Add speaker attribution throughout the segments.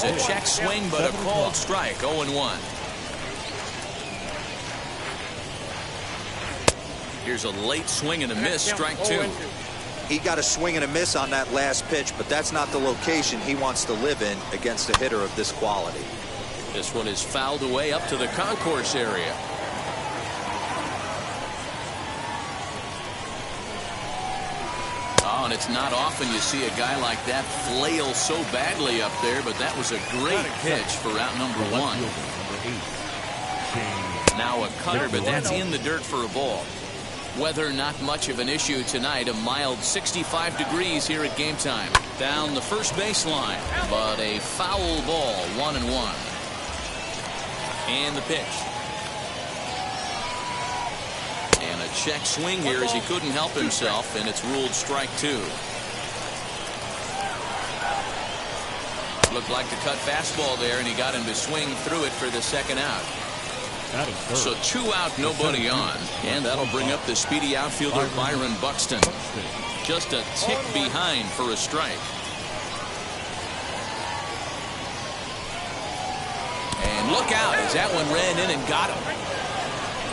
Speaker 1: a check swing, but a called strike. 0-1. Here's a late swing and a miss. Strike two.
Speaker 2: He got a swing and a miss on that last pitch, but that's not the location he wants to live in against a hitter of this quality.
Speaker 1: This one is fouled away up to the concourse area. Oh, and it's not often you see a guy like that flail so badly up there, but that was a great pitch for out number one. Now a cutter, but that's in the dirt for a ball. Weather not much of an issue tonight. A mild 65 degrees here at game time. Down the first baseline, but a foul ball. 1-1. And the pitch. And a check swing here as he couldn't help himself, and it's ruled strike two. Looked like the cut fastball there, and he got him to swing through it for the second out. So 2 out, nobody on, and that'll bring up the speedy outfielder Byron Buxton. Just a tick behind for a strike. And look out as that one ran in and got him.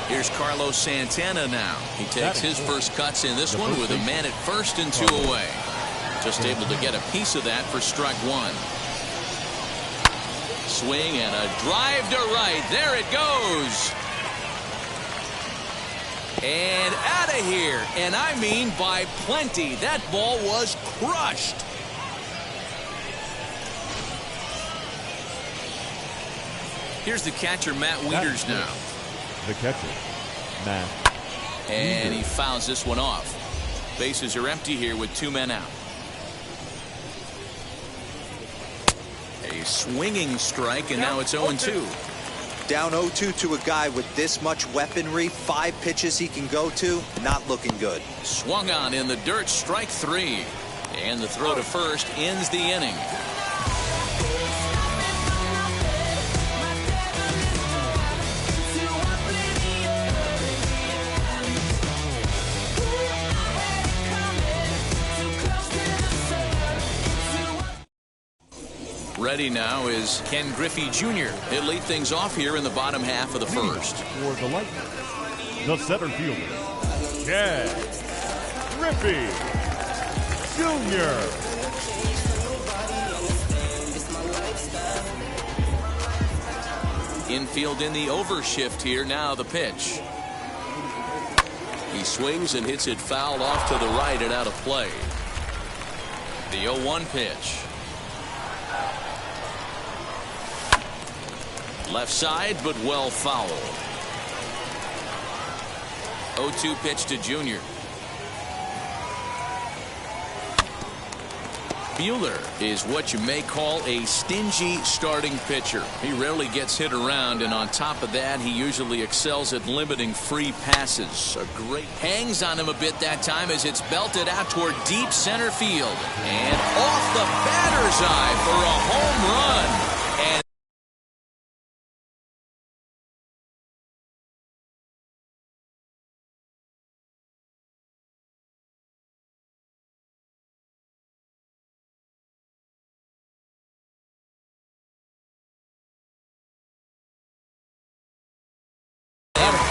Speaker 1: Here's Carlos Santana now. He takes his first cuts in this one with a man at first and 2 away. Just able to get a piece of that for strike one. Swing and a drive to right. There it goes. And out of here. And I mean by plenty. That ball was crushed. Here's the catcher, Matt Wieters now.
Speaker 3: The catcher, Matt.
Speaker 1: And he fouls this one off. Bases are empty here with 2 men out. A swinging strike, and now it's 0-2.
Speaker 2: Down 0-2 to a guy with this much weaponry, 5 pitches he can go to, not looking good.
Speaker 1: Swung on in the dirt, strike 3. And the throw to first ends the inning. Ready now is Ken Griffey Jr. He'll lead things off here in the bottom half of the first.
Speaker 3: For the Lightning, the center fielder, Ken Griffey Jr.
Speaker 1: Infield in the overshift here. Now the pitch. He swings and hits it foul off to the right and out of play. The 0-1 pitch. Left side, but well fouled. 0-2 pitch to Junior. Buehler is what you may call a stingy starting pitcher. He rarely gets hit around, and on top of that, he usually excels at limiting free passes. A great hangs on him a bit that time as it's belted out toward deep center field. And off the batter's eye for a home run. And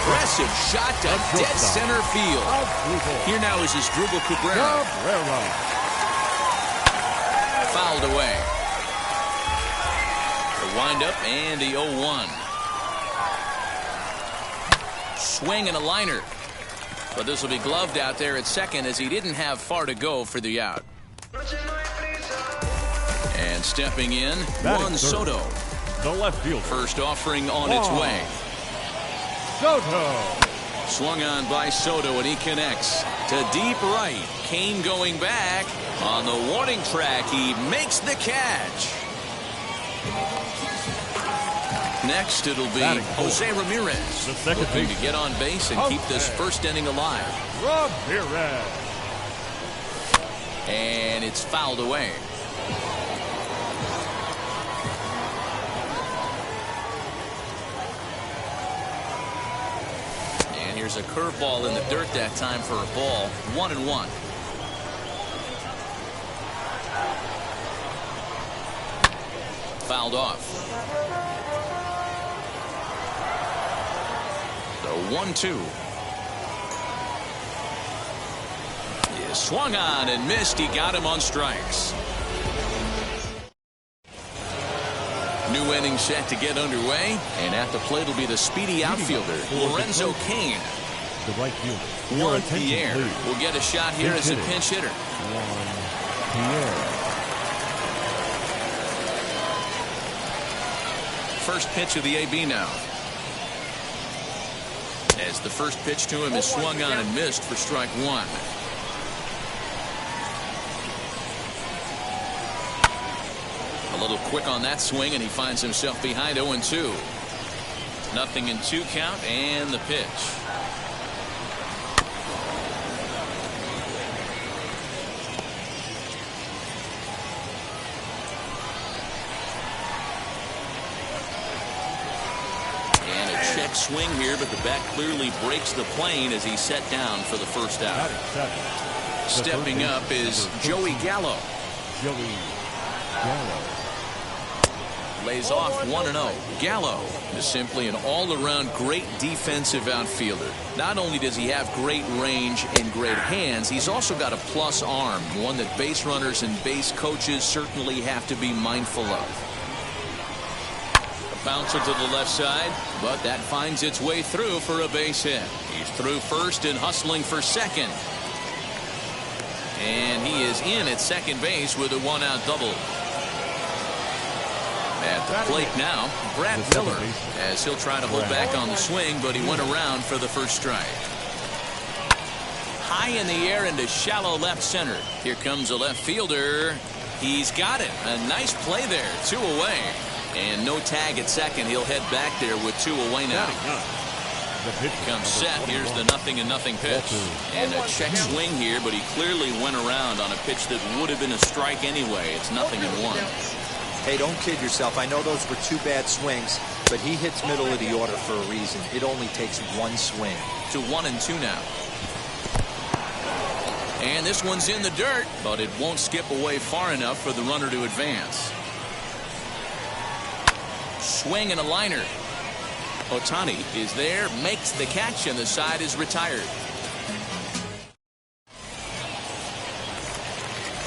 Speaker 1: impressive shot to dead center field. Here now is his Drupal Cabrera. Fouled away. The windup and the 0-1. Swing and a liner. But this will be gloved out there at second as he didn't have far to go for the out. And stepping in, Juan Soto.
Speaker 3: The left fielder.
Speaker 1: First offering on its way.
Speaker 3: Soto.
Speaker 1: Swung on by Soto, and he connects to deep right. Kane going back on the warning track. He makes the catch. Next, it'll be Jose Ramirez looking to get on base and keep this first inning alive.
Speaker 3: Ramirez.
Speaker 1: And it's fouled away. Here's a curveball in the dirt that time for a ball. 1-1. fouled off. The 1-2. He swung on and missed. He got him on strikes. New inning set to get underway, and at the plate will be the speedy outfielder, Lorenzo Cain.
Speaker 3: The right fielder.
Speaker 1: Juan Pierre will get a shot here as a pinch hitter. First pitch of the AB now. As the first pitch to him is swung on and missed for strike one. A little quick on that swing, and he finds himself behind 0-2. 0-2 count, and the pitch. And a check swing here, but the bat clearly breaks the plane as he's set down for the first out. Stepping up is Joey Gallo. Lays off 1-0. Gallo is simply an all-around great defensive outfielder. Not only does he have great range and great hands, he's also got a plus arm, one that base runners and base coaches certainly have to be mindful of. A bouncer to the left side, but that finds its way through for a base hit. He's through first and hustling for second. And he is in at second base with a one-out double. At the plate now, Brad Miller, as he'll try to hold back on the swing, but he went around for the first strike. High in the air into shallow left center. Here comes a left fielder. He's got it. A nice play there. 2 away. And no tag at second. He'll head back there with 2 away now. Comes set. Here's the 0-0 pitch. And a check swing here, but he clearly went around on a pitch that would have been a strike anyway. It's 0-1.
Speaker 2: Hey, don't kid yourself. I know those were 2 bad swings, but he hits middle of the order for a reason. It only takes 1 swing.
Speaker 1: To 1-2 now. And this one's in the dirt, but it won't skip away far enough for the runner to advance. Swing and a liner. Ohtani is there, makes the catch, and the side is retired.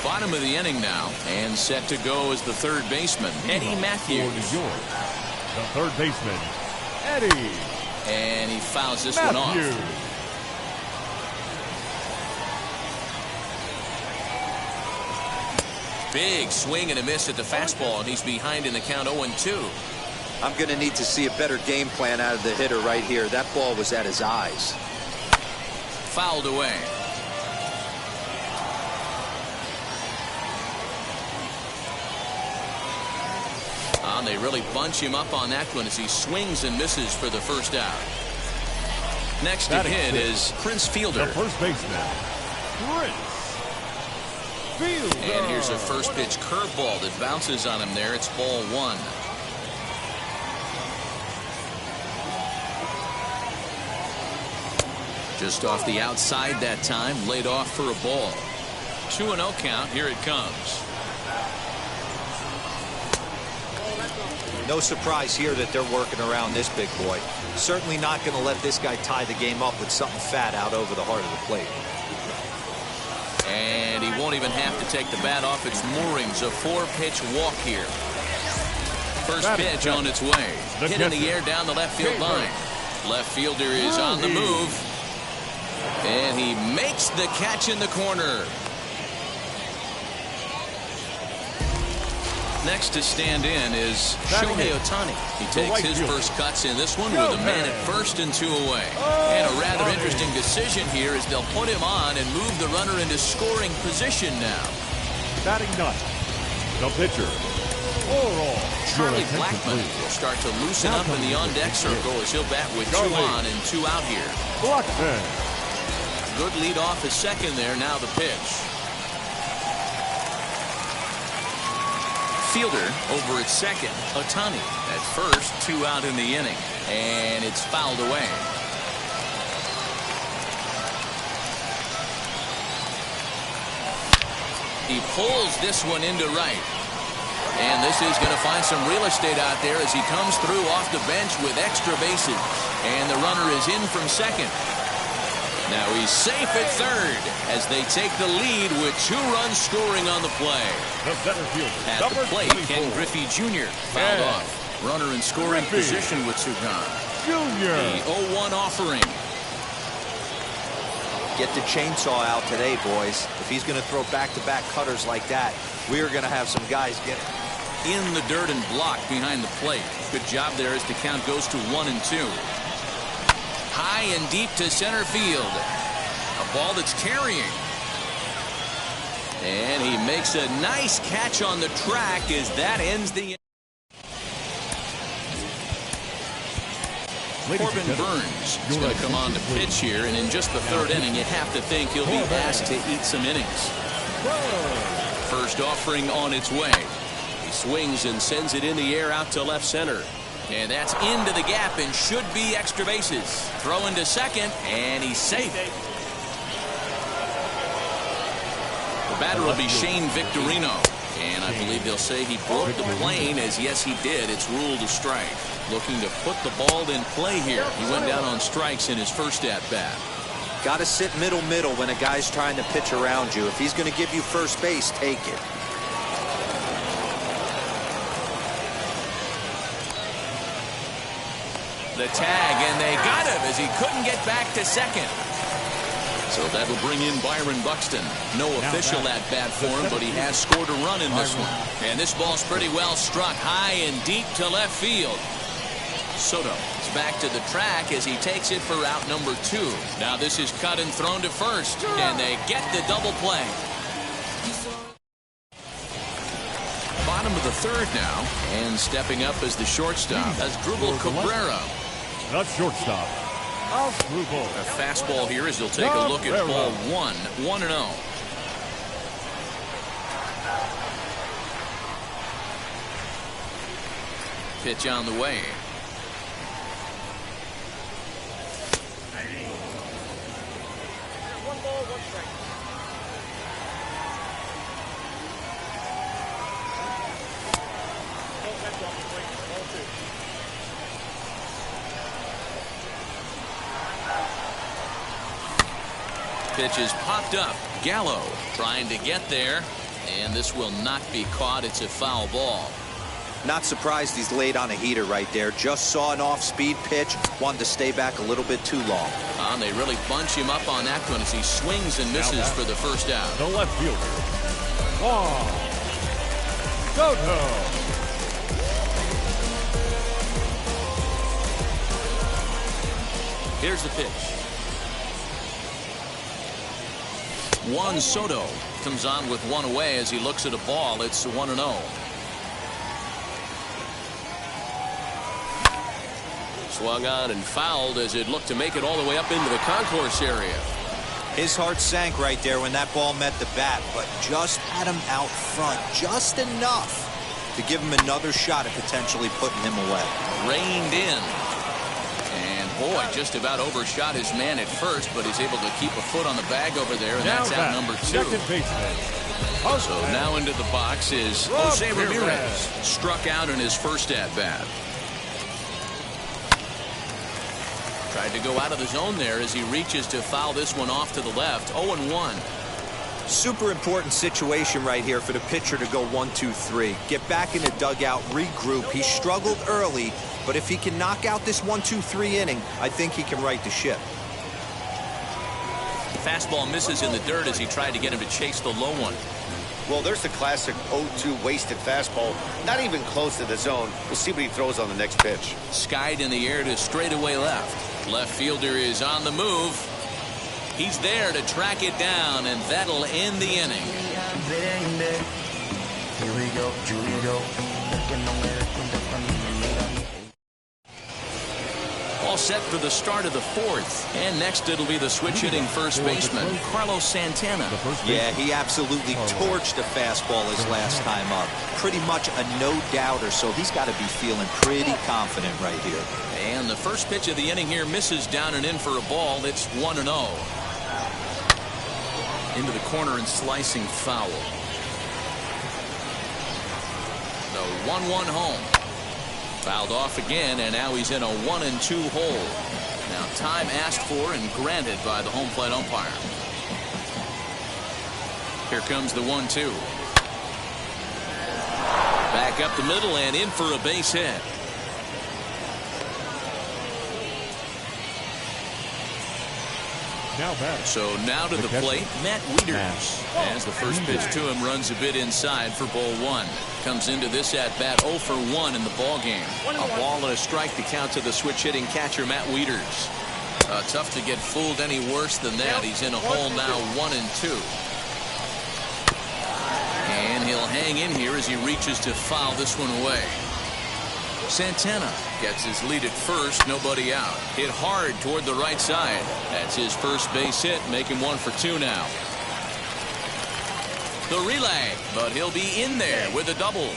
Speaker 1: Bottom of the inning now, and set to go is the third baseman, Eddie Matthews.
Speaker 3: The third baseman, Eddie.
Speaker 1: And he fouls this one off. Big swing and a miss at the fastball, and he's behind in the count 0-2.
Speaker 2: I'm going to need to see a better game plan out of the hitter right here. That ball was at his eyes.
Speaker 1: Fouled away. They really bunch him up on that one as he swings and misses for the first out. Next to hit is Prince Fielder.
Speaker 3: The first baseman, Prince Fielder.
Speaker 1: And here's a first pitch curveball that bounces on him there. It's ball 1. Just off the outside that time, laid off for a ball. 2-0 count. Here it comes.
Speaker 2: No surprise here that they're working around this big boy. Certainly not going to let this guy tie the game up with something fat out over the heart of the plate.
Speaker 1: And he won't even have to take the bat off its moorings. A 4-pitch walk here. First pitch on its way. Hit in the air down the left field line. Left fielder is on the move. And he makes the catch in the corner. Next to stand in is Shohei Ohtani. He takes his first cuts in this one with a man at first and 2 away. And a rather interesting decision here as they'll put him on and move the runner into scoring position now.
Speaker 3: Batting ninth, the pitcher,
Speaker 1: Charlie Blackmon will start to loosen up in the on-deck circle as he'll bat with 2 on and 2 out here.
Speaker 3: Blackmon.
Speaker 1: Good lead off his second there. Now the pitch. Fielder over at second. Ohtani at first. 2 out in the inning. And it's fouled away. He pulls this one into right. And this is going to find some real estate out there as he comes through off the bench with extra bases. And the runner is in from second. Now he's safe at third as they take the lead with 2 runs scoring on the play.
Speaker 3: The center fielder,
Speaker 1: At the plate,
Speaker 3: 24.
Speaker 1: Ken Griffey Jr. fouled off. Runner in scoring
Speaker 3: Griffey
Speaker 1: position with 2 gone.
Speaker 3: Junior.
Speaker 1: The 0-1 offering.
Speaker 2: Get the chainsaw out today, boys. If he's going to throw back-to-back cutters like that, we are going to have some guys get
Speaker 1: In the dirt and blocked behind the plate. Good job there as the count goes to 1 and 2. High and deep to center field. A ball that's carrying. And he makes a nice catch on the track as that ends the. Corbin Burns is going to come on to pitch here, and in just the 3rd inning, you have to think he'll be asked to eat some innings. First offering on its way. He swings and sends it in the air out to left center. And that's into the gap and should be extra bases. Throw into second, and he's safe. The batter will be Shane Victorino. And I believe they'll say he broke the plane, as yes he did. It's ruled a strike. Looking to put the ball in play here. He went down on strikes in his first at-bat.
Speaker 2: Got to sit middle when a guy's trying to pitch around you. If he's going to give you first base, take it.
Speaker 1: The tag, and they got him as he couldn't get back to second. So that'll bring in Byron Buxton. No official at-bat for him, but he has scored a run in this one. And this ball's pretty well struck high and deep to left field. Soto is back to the track as he takes it for out number 2. Now this is cut and thrown to first, and they get the double play. Bottom of the 3rd now, and stepping up as the shortstop. That's Drupal Cabrera.
Speaker 3: Not shortstop. Drupal.
Speaker 1: A fastball here as they'll take a look at ball 1. 1-0. Pitch on the way. Pitch is popped up. Gallo trying to get there, and this will not be caught. It's a foul ball.
Speaker 2: Not surprised he's laid on a heater right there. Just saw an off-speed pitch. Wanted to stay back a little bit too long.
Speaker 1: And they really bunch him up on that one as he swings and misses for the first out.
Speaker 3: The left fielder, Soto.
Speaker 1: Here's the pitch. Juan Soto comes on with 1 away as he looks at a ball. It's 1-0. Swung on and fouled as it looked to make it all the way up into the concourse area.
Speaker 2: His heart sank right there when that ball met the bat, but just had him out front just enough to give him another shot at potentially putting him away.
Speaker 1: Reined in. And boy, just about overshot his man at first, but he's able to keep a foot on the bag over there, and that's out number 2.
Speaker 3: Second baseman.
Speaker 1: So now into the box is Jose Ramirez. Struck out in his first at-bat. Tried to go out of the zone there as he reaches to foul this one off to the left. 0-1.
Speaker 2: Super important situation right here for the pitcher to go 1-2-3. Get back in the dugout, regroup. He struggled early, but if he can knock out this 1-2-3 inning, I think he can right the ship.
Speaker 1: Fastball misses in the dirt as he tried to get him to chase the low one.
Speaker 4: Well, there's the classic 0-2 wasted fastball. Not even close to the zone. We'll see what he throws on the next pitch.
Speaker 1: Skied in the air to straightaway left. Left fielder is on the move. He's there to track it down, and that'll end the inning.
Speaker 5: Here we go, Julio.
Speaker 1: All set for the start of the 4th. And next it'll be the switch hitting first baseman, Carlos Santana.
Speaker 2: Yeah, he absolutely torched the fastball his last time up. Pretty much a no-doubter, so he's got to be feeling pretty confident right here.
Speaker 1: And the first pitch of the inning here misses down and in for a ball. It's 1-0. Into the corner and slicing foul. 1-1 home. Fouled off again, and now he's in a 1-2 hole. Now time asked for and granted by the home plate umpire. Here comes the 1-2. Back up the middle and in for a base hit. So now to the plate, Matt Wieters. As the first pitch to him runs a bit inside for ball one. Comes into this at bat 0 for 1 in the ball game. A ball and a strike to count to the switch hitting catcher Matt Wieters. Tough to get fooled any worse than that. He's in a hole now, 1-2. And he'll hang in here as he reaches to foul this one away. Santana gets his lead at first, nobody out. Hit hard toward the right side. That's his first base hit, make him 1 for 2 now. The relay, but he'll be in there with a double.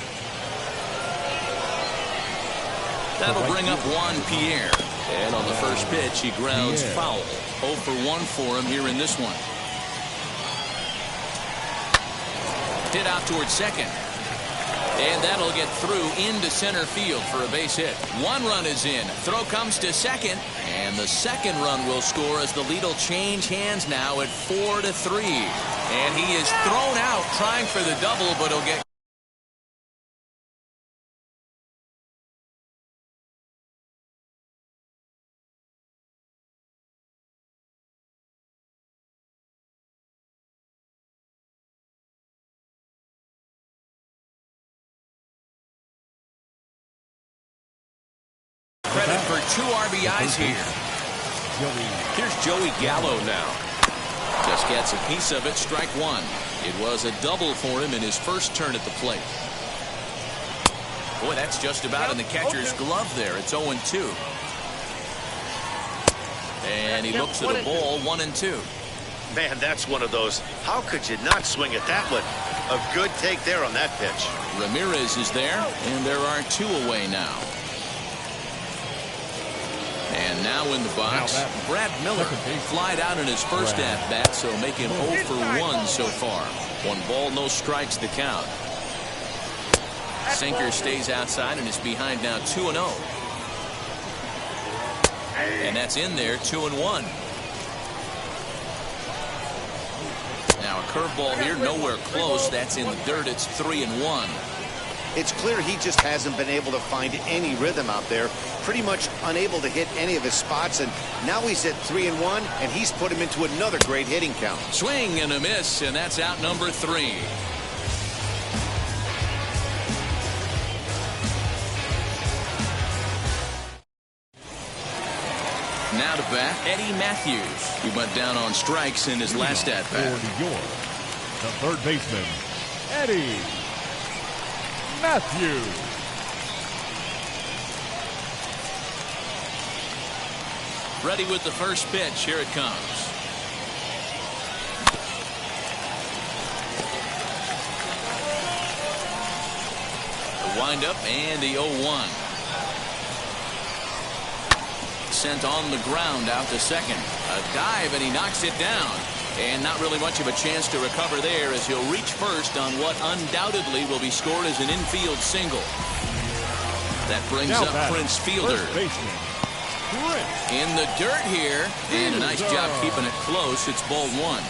Speaker 1: That'll bring up Juan Pierre. And on the first pitch, he grounds foul. 0 for 1 for him here in this one. Hit out towards second. And that'll get through into center field for a base hit. 1 run is in. Throw comes to second. And the second run will score as the lead will change hands now at 4-3. And he is thrown out trying for the double, but he'll get... Credit for 2 RBIs here. Here's Joey Gallo now. Just gets a piece of it, strike 1. It was a double for him in his first turn at the plate. Boy, that's just about in the catcher's glove there. It's 0-2. And he looks at a ball, 1-2.
Speaker 4: Man, that's one of those. How could you not swing at that one? A good take there on that pitch.
Speaker 1: Ramirez is there, and there are 2 away now. And now in the box, Brad Miller flied out in his first at-bat, so making 0 for 1 so far. 1 ball, no strikes the count. Sinker stays outside and is behind now 2-0. And that's in there, 2-1. Now a curveball here, nowhere close. That's in the dirt. It's 3-1.
Speaker 4: It's clear he just hasn't been able to find any rhythm out there. Pretty much unable to hit any of his spots, and now he's at 3-1, and he's put him into another great hitting count.
Speaker 1: Swing and a miss, and that's out number 3. Now to bat, Eddie Matthews. He went down on strikes in his last at-bat.
Speaker 3: For New York, the third baseman, Eddie Matthews.
Speaker 1: Ready with the first pitch. Here it comes. The windup and the 0-1. Sent on the ground out to second. A dive and he knocks it down. And not really much of a chance to recover there as he'll reach first on what undoubtedly will be scored as an infield single. That brings up Prince Fielder. In the dirt here, and a nice job keeping it close. It's ball 1.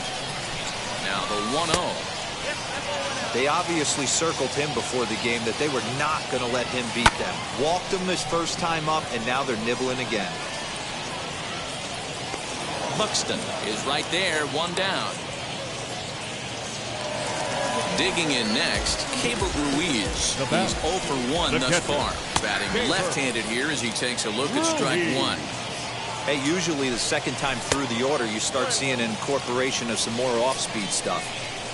Speaker 1: Now the 1-0.
Speaker 2: They obviously circled him before the game that they were not going to let him beat them. Walked him his first time up, and now they're nibbling again.
Speaker 1: Buxton is right there, 1 down. Digging in next, Keibert Ruiz. He's 0 for 1 thus far. Batting left-handed here as he takes a look at strike 1.
Speaker 2: Hey, usually the second time through the order, you start seeing an incorporation of some more off-speed stuff.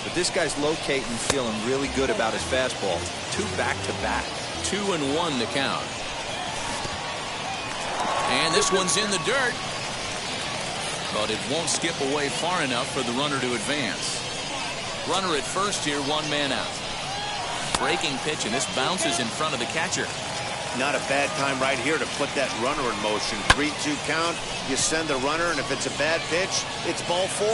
Speaker 2: But this guy's locating, feeling really good about his fastball. 2 back-to-back.
Speaker 1: 2-1 the count. And this one's in the dirt. But it won't skip away far enough for the runner to advance. Runner at first here, 1 man out. Breaking pitch, and this bounces in front of the catcher.
Speaker 4: Not a bad time right here to put that runner in motion. 3-2 count. You send the runner, and if it's a bad pitch, it's ball 4.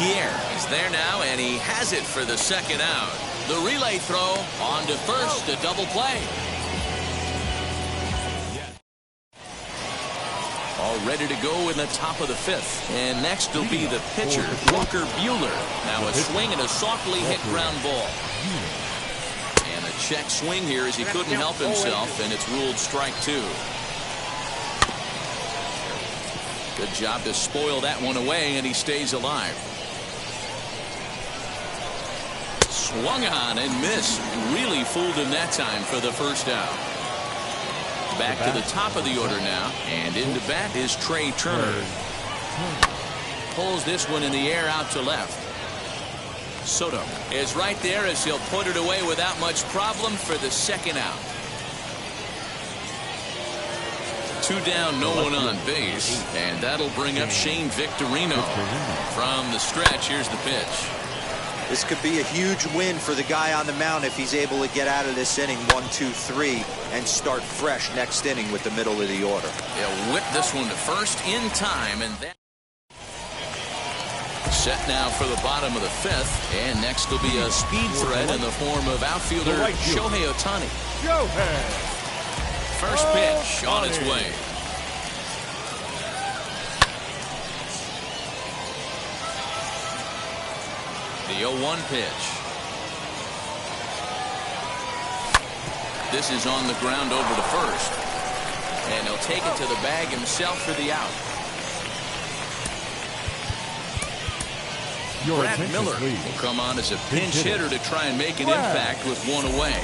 Speaker 1: Pierre is there now, and he has it for the second out. The relay throw on to first, a double play. All ready to go in the top of the fifth. And next will be the pitcher, Walker Buehler. Now a swing and a softly hit ground ball. And a check swing here as he couldn't help himself, and it's ruled strike two. Good job to spoil that one away, and he stays alive. Swung on and missed. Really fooled him that time for the first out. Back to the top of the order now, and into bat is Trey Turner. Pulls this one in the air out to left. Soto is right there as he'll put it away without much problem for the second out. Two down, no one on base, and that'll bring up Shane Victorino. From the stretch, here's the pitch.
Speaker 2: This could be a huge win for the guy on the mound if he's able to get out of this inning 1-2-3 and start fresh next inning with the middle of the order.
Speaker 1: They'll whip this one to first in time, and that set now for the bottom of the fifth. And next will be a speed threat in the form of outfielder Shohei Ohtani. First pitch on its way. The 0-1 pitch. This is on the ground over to first. And he'll take it to the bag himself for the out. Brad Miller will come on as a pinch hitter to try and make an impact with one away.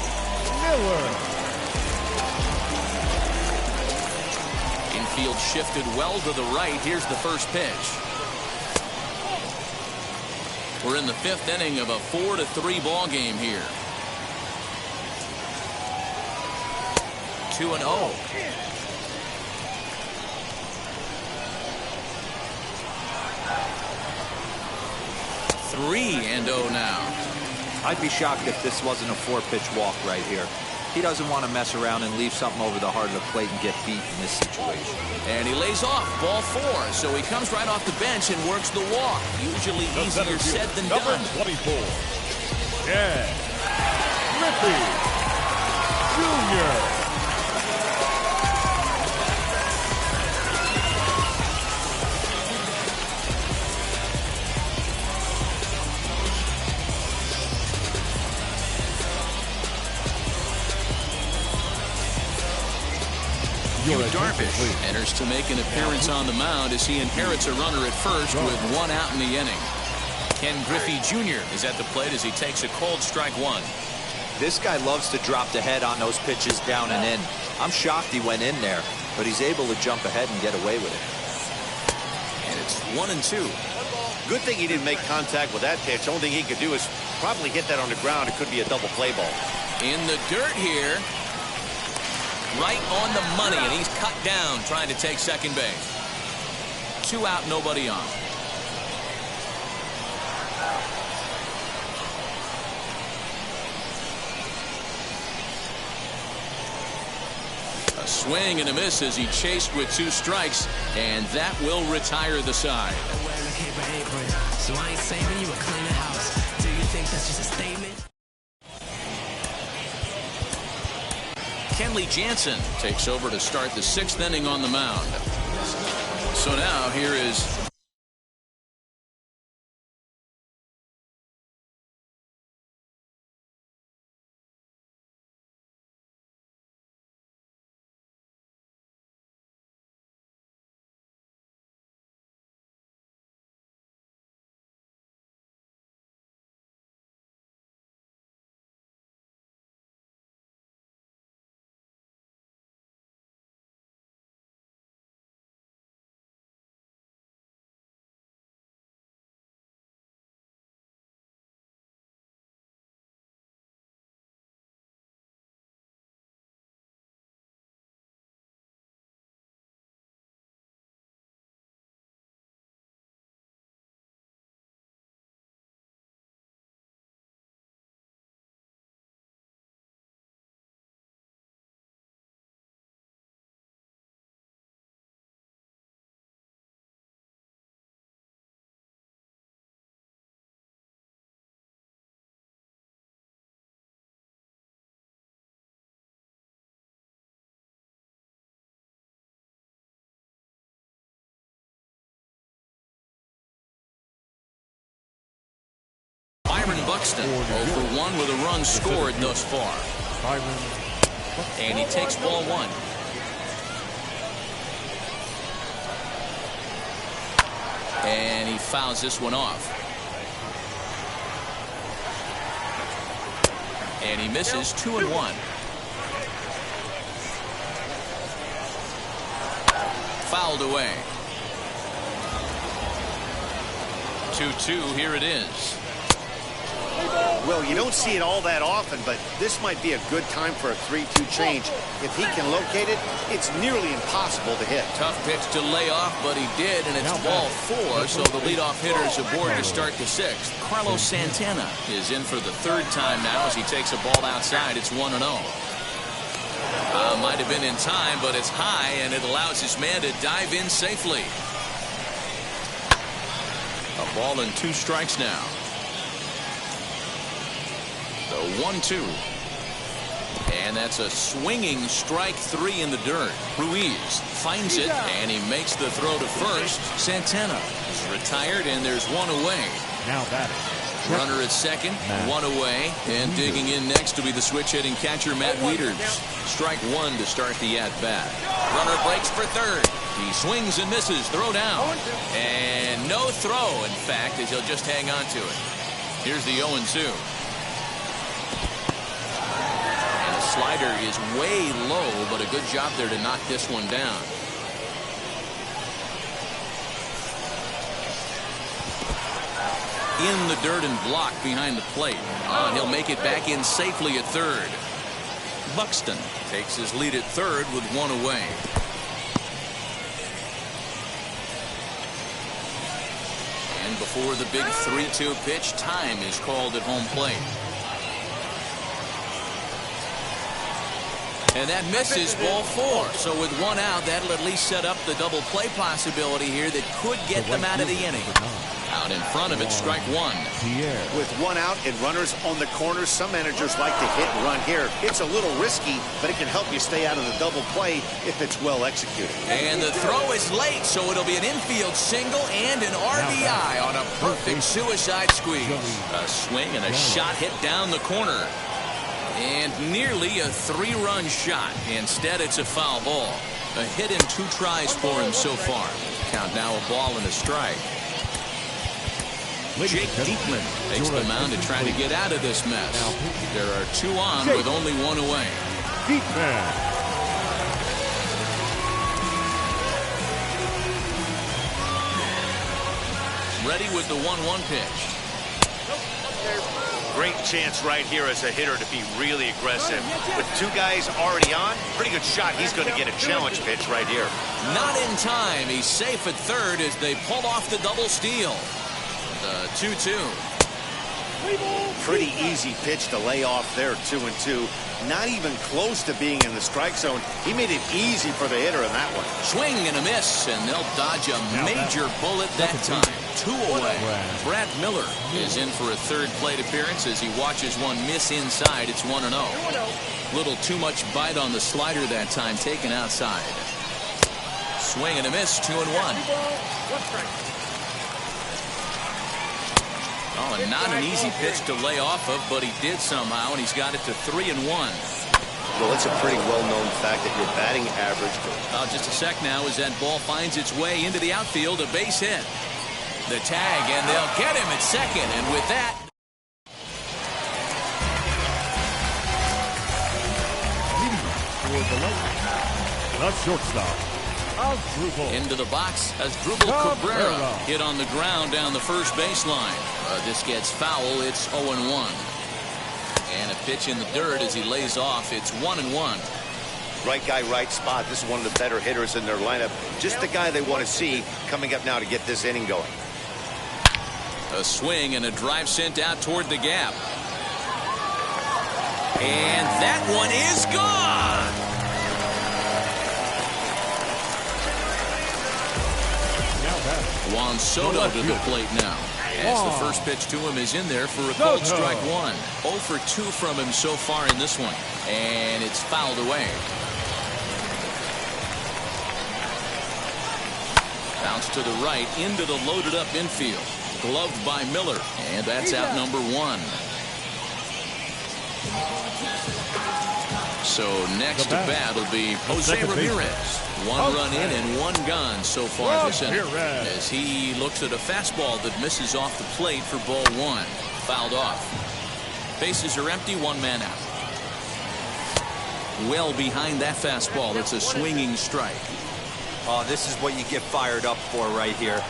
Speaker 1: Infield shifted well to the right. Here's the first pitch. We're in the fifth inning of a 4-3 ball game here. 2-0. 3-0 now.
Speaker 2: I'd be shocked if this wasn't a 4-pitch walk right here. He doesn't want to mess around and leave something over the heart of the plate and get beat in this situation.
Speaker 1: And he lays off ball 4, so he comes right off the bench and works the walk. Usually easier said than done.
Speaker 3: 24. Yeah. Griffey Jr.
Speaker 1: Darvish enters to make an appearance on the mound as he inherits a runner at first with one out in the inning. Ken Griffey Jr. is at the plate as he takes a cold strike one.
Speaker 2: This guy loves to drop the head on those pitches down and in. I'm shocked he went in there, but he's able to jump ahead and get away with it.
Speaker 1: And it's 1-2.
Speaker 4: Good thing he didn't make contact with that pitch. Only thing he could do is probably hit that on the ground. It could be a double play ball.
Speaker 1: In the dirt here. Right on the money, and he's cut down trying to take second base. 2 out, nobody on. A swing and a miss as he chased with 2 strikes, and that will retire the side. So I ain't saving you a cleaner house. Do you think that's just a statement? Kenley Jansen takes over to start the 6th inning on the mound. So now here is Buxton 0 for 1 with a run scored thus far. And he takes ball 1. And he fouls this one off. And he misses 2 and 1. Fouled away. 2-2. Here it is.
Speaker 4: Well, you don't see it all that often, but this might be a good time for a 3-2 change. If he can locate it, it's nearly impossible to hit.
Speaker 1: Tough pitch to lay off, but he did, and it's ball 4, so the leadoff hitter is aboard to start the 6th. Carlos Santana is in for the 3rd time now as he takes a ball outside. It's 1-0. Might have been in time, but it's high, and it allows his man to dive in safely. A ball and 2 strikes now. The 1-2. And that's a swinging strike 3 in the dirt. Ruiz finds it, and he makes the throw to first. Santana is retired, and there's 1 away.
Speaker 3: Now batting.
Speaker 1: Runner at second, 1 away, and digging in next to be the switch-hitting catcher, Matt Wieters. Strike 1 to start the at-bat. Runner breaks for third. He swings and misses. Throw down. And no throw, in fact, as he'll just hang on to it. Here's the 0-2. And the slider is way low, but a good job there to knock this one down. In the dirt and blocked behind the plate. He'll make it back in safely at third. Buxton takes his lead at third with 1 away. And before the big 3-2 pitch, time is called at home plate. And that misses ball 4. So with 1 out, that'll at least set up the double play possibility here that could get them out of the inning. Out in front of it, strike 1.
Speaker 4: With 1 out and runners on the corners, some managers like to hit and run here. It's a little risky, but it can help you stay out of the double play if it's well executed.
Speaker 1: And the throw is late, so it'll be an infield single and an RBI on a perfect suicide squeeze. A swing and a shot hit down the corner. And nearly a 3-run shot. Instead, it's a foul ball. A hit in 2 tries for him so far. Count now a ball and a strike. Jake Diekman takes the mound to try to get out of this mess. There are 2 on with only 1 away.
Speaker 3: Diekman.
Speaker 1: Ready with the 1-1 pitch.
Speaker 4: Great chance right here as a hitter to be really aggressive. With 2 guys already on, pretty good shot. He's going to get a challenge pitch right here.
Speaker 1: Not in time. He's safe at third as they pull off the double steal. The 2-2.
Speaker 4: Pretty easy pitch to lay off there, 2-2. Not even close to being in the strike zone. He made it easy for the hitter in that one.
Speaker 1: Swing and a miss, and they'll dodge a major bullet that time. 2 away. Brad Miller is in for a 3rd plate appearance as he watches one miss inside. It's 1-0. Little too much bite on the slider that time, taken outside. Swing and a miss, 2-1. Oh, and not an easy pitch to lay off of, but he did somehow, and he's got it to 3-1.
Speaker 4: Well, it's a pretty well-known fact that your batting average.
Speaker 1: Just a sec now as that ball finds its way into the outfield, a base hit. The tag, and they'll get him at second, and with that...
Speaker 3: The shortstop.
Speaker 1: Into the box as Drupal Cabrera hit on the ground down the first baseline. This gets foul. It's 0-1. And a pitch in the dirt as he lays off. It's 1-1.
Speaker 4: Right guy, right spot. This is one of the better hitters in their lineup. Just the guy they want to see coming up now to get this inning going.
Speaker 1: A swing and a drive sent out toward the gap. And that one is gone. Juan Soto to the plate now. As the first pitch to him is in there for a called strike 1. 0 for 2 from him so far in this one. And it's fouled away. Bounce to the right into the loaded up infield. Gloved by Miller. And that's out number 1. So next to bat will be Jose Ramirez. One run in and one gone so far this inning, as he looks at a fastball that misses off the plate for ball one. Fouled off. Bases are empty, one man out. Well behind that fastball. It's a swinging strike.
Speaker 2: Oh, this is what you get fired up for right here.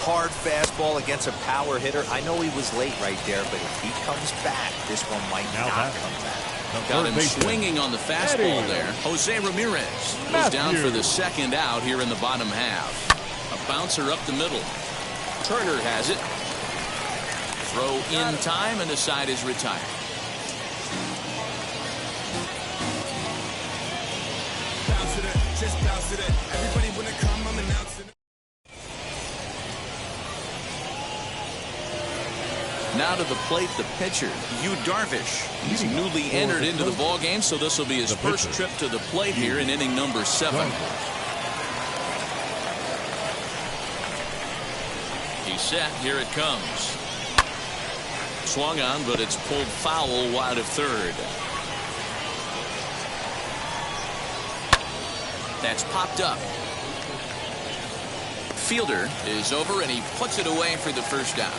Speaker 2: Hard fastball against a power hitter. I know he was late right there, but if he comes back, this one might not come back.
Speaker 1: Got him swinging on the fastball there. Jose Ramirez goes down for the second out here in the bottom half. A bouncer up the middle. Turner has it. Throw in time, and the side is retired. Now to the plate, the pitcher, Yu Darvish. He's newly entered into the ball game, so this will be his first trip to the plate here in inning number 7. He's set. Here it comes. Swung on, but it's pulled foul wide of third. That's popped up. Fielder is over, and he puts it away for the first down.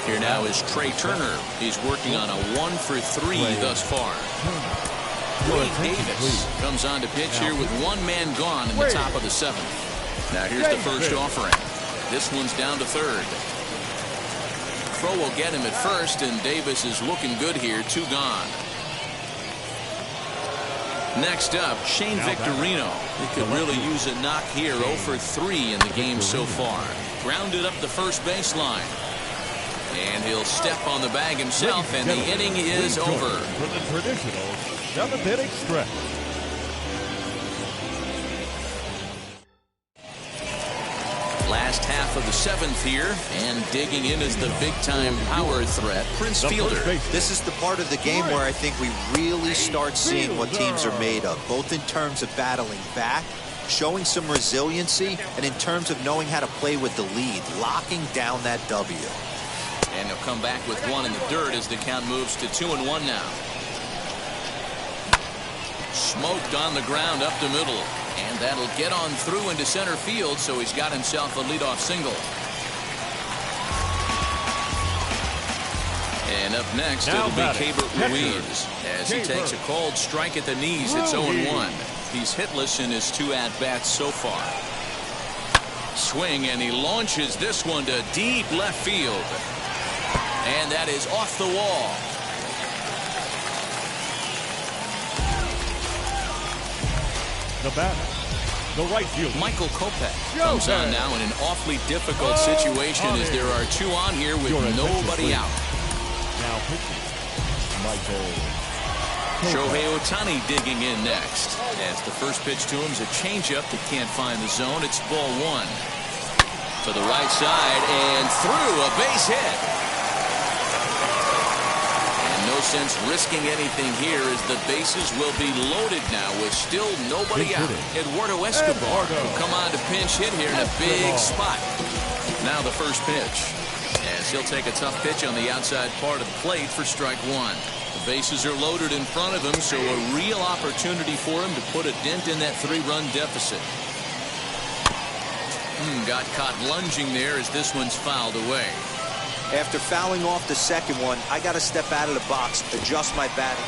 Speaker 1: Here now is Trey Turner. He's working on a 1-for-3 thus far. Wade Davis comes on to pitch here with one man gone in the top of the 7th. Now here's the first offering. This one's down to third. Throw will get him at first, and Davis is looking good here. 2 gone. Next up, Shane Victorino. He could really use a knock here. 0-for-3 in the game so far. Grounded up the first baseline. And he'll step on the bag himself, and the inning is over.
Speaker 3: For the traditional 7th-inning stretch.
Speaker 1: Last half of the 7th here, and digging in is the big-time power threat, Prince Fielder.
Speaker 2: This is the part of the game where I think we really start seeing what teams are made of, both in terms of battling back, showing some resiliency, and in terms of knowing how to play with the lead, locking down that W.
Speaker 1: And he'll come back with one in the dirt as the count moves to 2-1 now. Smoked on the ground up the middle. And that'll get on through into center field, so he's got himself a leadoff single. And up next, it'll be Keibert Ruiz. As he takes a called strike at the knees, it's 0-1. He's hitless in his 2 at-bats so far. Swing, and he launches this one to deep left field. And that is off the wall.
Speaker 3: The batter, the right fielder,
Speaker 1: Michael Kopech comes on now in an awfully difficult situation as there are 2 on here with nobody out.
Speaker 3: Now pitching, Michael
Speaker 1: Shohei Ohtani digging in next. As the first pitch to him is a changeup that can't find the zone. It's ball 1. To the right side and through, a base hit. No sense risking anything here as the bases will be loaded now with still nobody out. Eduardo Escobar will come on to pinch hit here in a big spot. Now the first pitch, as he'll take a tough pitch on the outside part of the plate for strike 1. The bases are loaded in front of him, so a real opportunity for him to put a dent in that 3-run deficit. Got caught lunging there as this one's fouled away.
Speaker 2: After fouling off the second one, I got to step out of the box, adjust my batting.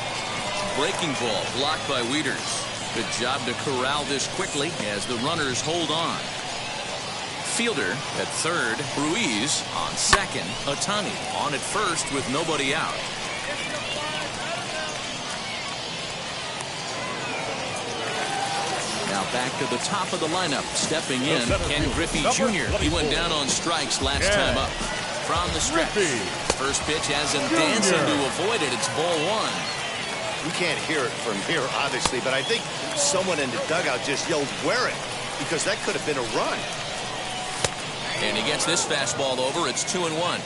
Speaker 1: Breaking ball blocked by Wieters. Good job to corral this quickly as the runners hold on. Fielder at third, Ruiz on second, Ohtani on at first with nobody out. Now back to the top of the lineup, stepping in, Ken Griffey Jr. He went down on strikes last time up. From the stretch. First pitch has him dancing to avoid it. It's ball 1.
Speaker 4: We can't hear it from here, obviously, but I think someone in the dugout just yelled, "Wear it," because that could have been a run.
Speaker 1: And he gets this fastball over. It's 2-1.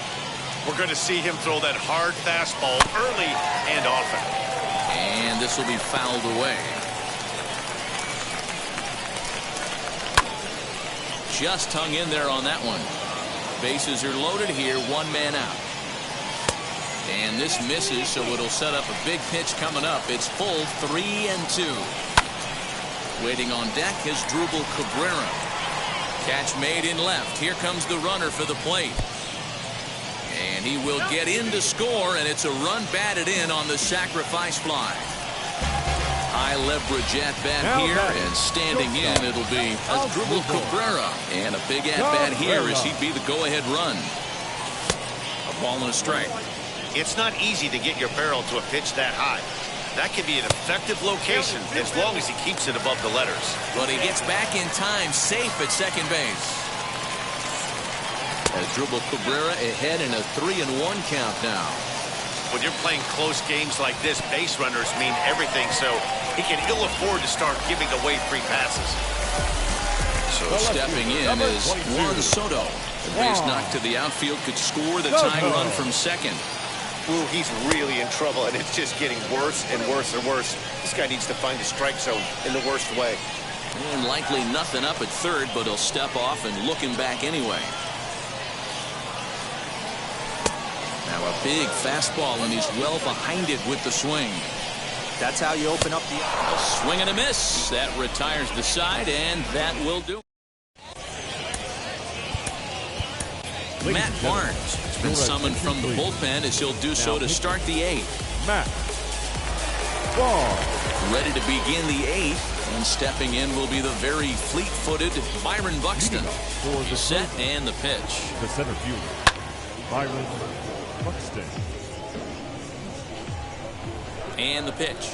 Speaker 4: We're going to see him throw that hard fastball early and often.
Speaker 1: And this will be fouled away. Just hung in there on that one. Bases are loaded here, one man out. And this misses, so it'll set up a big pitch coming up. It's full 3-2. Waiting on deck is Drupal Cabrera. Catch made in left. Here comes the runner for the plate. And he will get in to score, and it's a run batted in on the sacrifice fly. High leverage at bat here, and standing in it'll be Drupal Cabrera. And a big at bat here as he'd be the go-ahead run. A ball and a strike.
Speaker 4: It's not easy to get your barrel to a pitch that high. That can be an effective location as long as he keeps it above the letters.
Speaker 1: But he gets back in time, safe at second base. As Drupal Cabrera ahead in a 3-1 count now.
Speaker 4: When you're playing close games like this, base runners mean everything, so he can ill afford to start giving away free passes.
Speaker 1: So stepping in is Juan Soto. The base knock to the outfield could score the tying run from second.
Speaker 4: Ooh, he's really in trouble, and it's just getting worse and worse and worse. This guy needs to find the strike zone in the worst way.
Speaker 1: And likely nothing up at third, but he'll step off and look him back anyway. Now a big fastball, and he's well behind it with the swing.
Speaker 2: That's how you open up the...
Speaker 1: A swing and a miss. That retires the side, and that will do. Matt Barnes has been summoned from the bullpen as he'll do so to start the 8th.
Speaker 3: Matt Barnes.
Speaker 1: Ready to begin the 8th, and stepping in will be the very fleet-footed Byron Buxton. He's set and the pitch.
Speaker 3: The center fielder, Byron Buxton.
Speaker 1: And the pitch.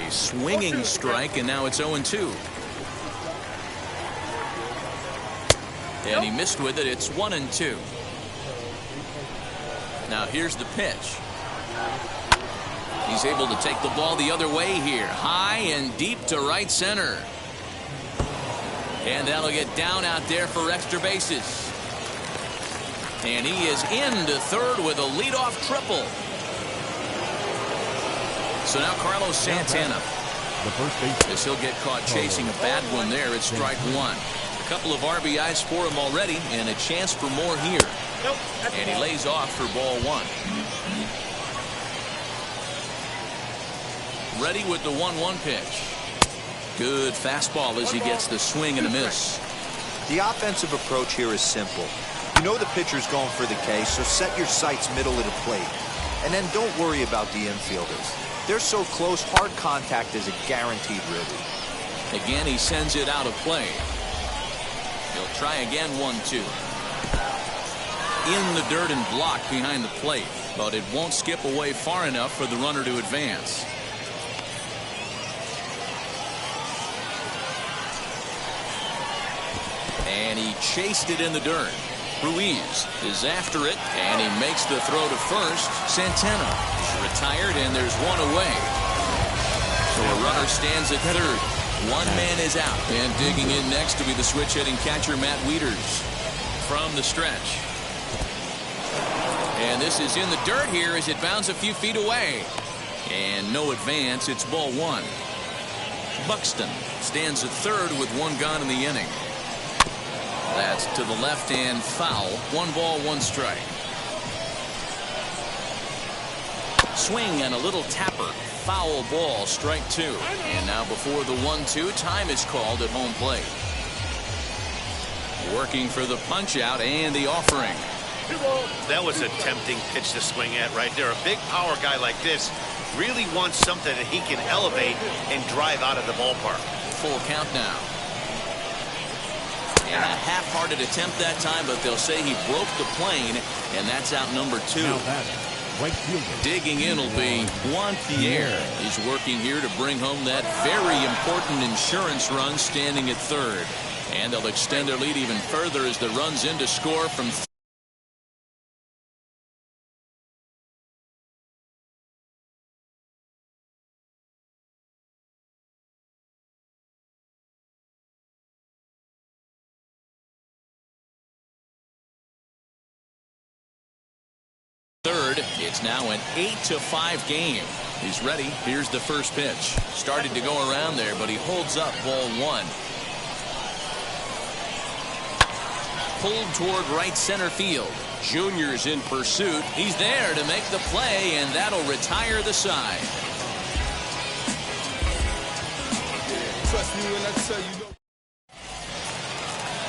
Speaker 1: A swinging strike, and now it's 0-2. And he missed with it. It's 1-2. Now here's the pitch. He's able to take the ball the other way here. High and deep to right center. And that'll get down out there for extra bases. And he is into third with a leadoff triple. So now Carlos Santana.
Speaker 3: The first base.
Speaker 1: As he'll get caught chasing a bad one there. It's strike one. A couple of RBIs for him already, and a chance for more here. And he lays off for ball one. Ready with the 1-1 pitch. Good fastball as he gets the swing and a miss.
Speaker 2: The offensive approach here is simple. You know the pitcher's going for the K, so set your sights middle of the plate. And then don't worry about the infielders. They're so close, hard contact is a guaranteed ribby.
Speaker 1: Again, he sends it out of play. He'll try again, 1-2. In the dirt and blocked behind the plate, but it won't skip away far enough for the runner to advance. And he chased it in the dirt. Ruiz is after it, and he makes the throw to first. Santana is retired, and there's one away. So a runner stands at third. One man is out, and digging in next to be the switch-hitting catcher, Matt Wieters, from the stretch. And this is in the dirt here as it bounds a few feet away. And no advance. It's ball one. Buxton stands at third with one gone in the inning. That's to the left and foul. 1 ball, 1 strike. Swing and a little tapper. Foul ball, strike 2. And now before the 1-2, time is called at home plate. Working for the punch out and the offering.
Speaker 4: That was a tempting pitch to swing at right there. A big power guy like this really wants something that he can elevate and drive out of the ballpark.
Speaker 1: Full count now. And a half-hearted attempt that time, but they'll say he broke the plane, and that's out number 2.
Speaker 3: Right fielder.
Speaker 1: Digging in will be Juan Pierre. He's working here to bring home that very important insurance run, standing at third. And they'll extend their lead even further as the run's in to score from third. It's now an 8-5 game. He's ready. Here's the first pitch. Started to go around there, but he holds up ball one. pulled toward right center field. Junior's in pursuit. He's there to make the play, and that'll retire the side.
Speaker 6: Trust me when I tell you.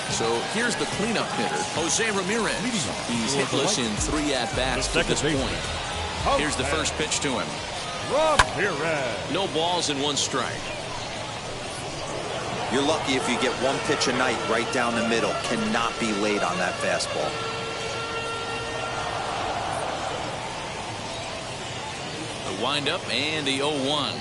Speaker 1: So here's the cleanup hitter, Jose Ramirez. He's hitless in 3 at-bats to this point. Here's the first pitch to him.
Speaker 3: Ramirez.
Speaker 1: No balls and 1 strike.
Speaker 2: You're lucky if you get 1 pitch a night right down the middle. Cannot be late on that fastball.
Speaker 1: The windup and the 0-1.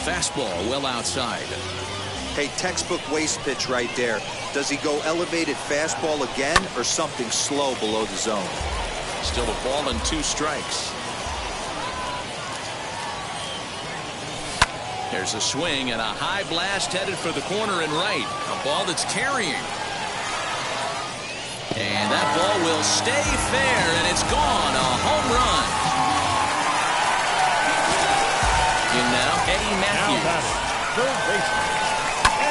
Speaker 1: Fastball well outside.
Speaker 2: Hey, textbook waste pitch right there. Does he go elevated fastball again or something slow below the zone?
Speaker 1: Still a ball and 2 strikes. There's a swing and a high blast headed for the corner and right. A ball that's carrying. And that ball will stay fair, and it's gone. A home run. In now, Eddie Matthews.
Speaker 3: Third baseman.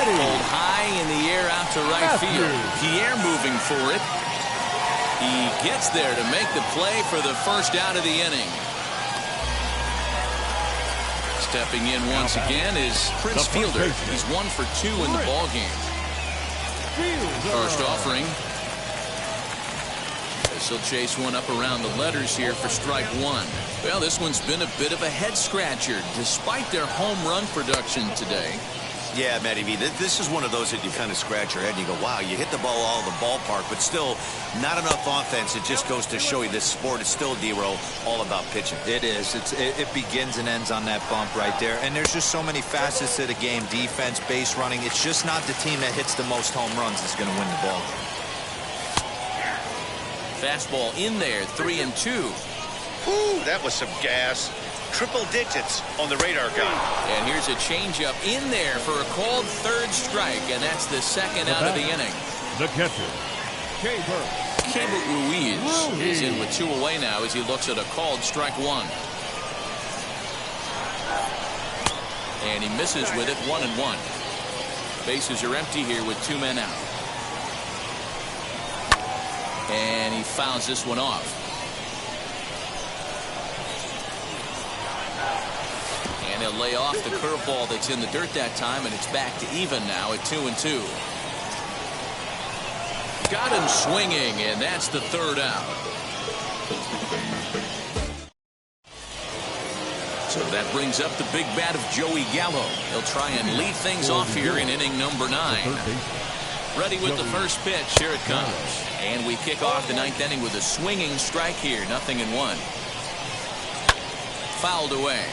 Speaker 1: Pulled high in the air out to right field. Pierre moving for it. He gets there to make the play for the first out of the inning. Stepping in once again is Prince Fielder. He's 1 for 2 in the ball game. First offering. He'll chase one up around the letters here for strike 1. Well, this one's been a bit of a head scratcher despite their home run production today.
Speaker 4: Yeah, Matty V, this is one of those that you kind of scratch your head and you go, wow, you hit the ball all the ballpark, but still not enough offense. It just goes to show you this sport is still, D-Row, all about pitching.
Speaker 2: It is. It begins and ends on that bump right there. And there's just so many facets to the game. Defense, base running. It's just not the team that hits the most home runs that's going to win the ball.
Speaker 1: Fastball in there, 3-2.
Speaker 4: Ooh, that was some gas. Triple digits on the radar gun.
Speaker 1: And here's a changeup in there for a called 3rd strike, and that's the 2nd out of the inning.
Speaker 3: The catcher,
Speaker 1: Keibert Ruiz is in with 2 away now as he looks at a called strike 1. And he misses with it, 1-1. Bases are empty here with 2 men out. And he fouls this one off. And he'll lay off the curveball that's in the dirt that time, and it's back to even now at 2-2. Got him swinging, and that's the 3rd out. So that brings up the big bat of Joey Gallo. He'll try and lead things off here in inning number 9. Ready with the first pitch. Here it comes. And we kick off the 9th inning with a swinging strike here. 0-1. Fouled away.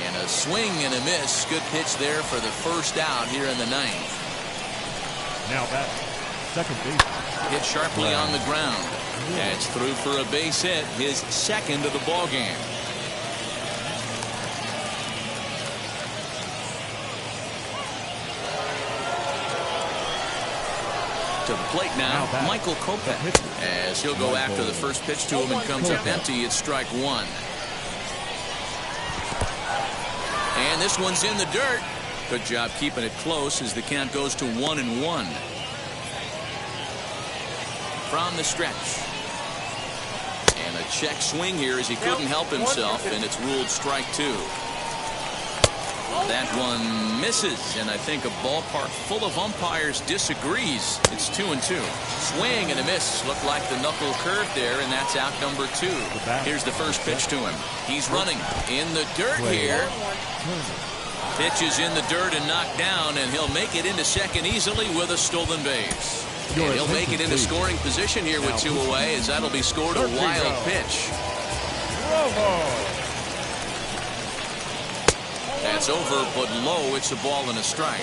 Speaker 1: And a swing and a miss. Good pitch there for the first out here in the 9th.
Speaker 3: Now back, second base.
Speaker 1: Hit sharply on the ground. That's through for a base hit. His 2nd of the ball game. To the plate now, Michael Kopech, as he'll go after the first pitch to him and comes up empty. It's strike 1. And this one's in the dirt. Good job keeping it close as the count goes to 1-1. From the stretch. And a check swing here as he couldn't help himself, and it's ruled strike 2. That one misses, and I think a ballpark full of umpires disagrees. It's 2-2. Swing and a miss. Looked like the knuckle curve there, and that's out number 2. Here's the first pitch to him. He's running in the dirt here. Pitch is in the dirt and knocked down, and he'll make it into second easily with a stolen base. And he'll make it into scoring position here with 2 away, as that'll be scored a wild pitch. That's over, but low. It's a ball and a strike.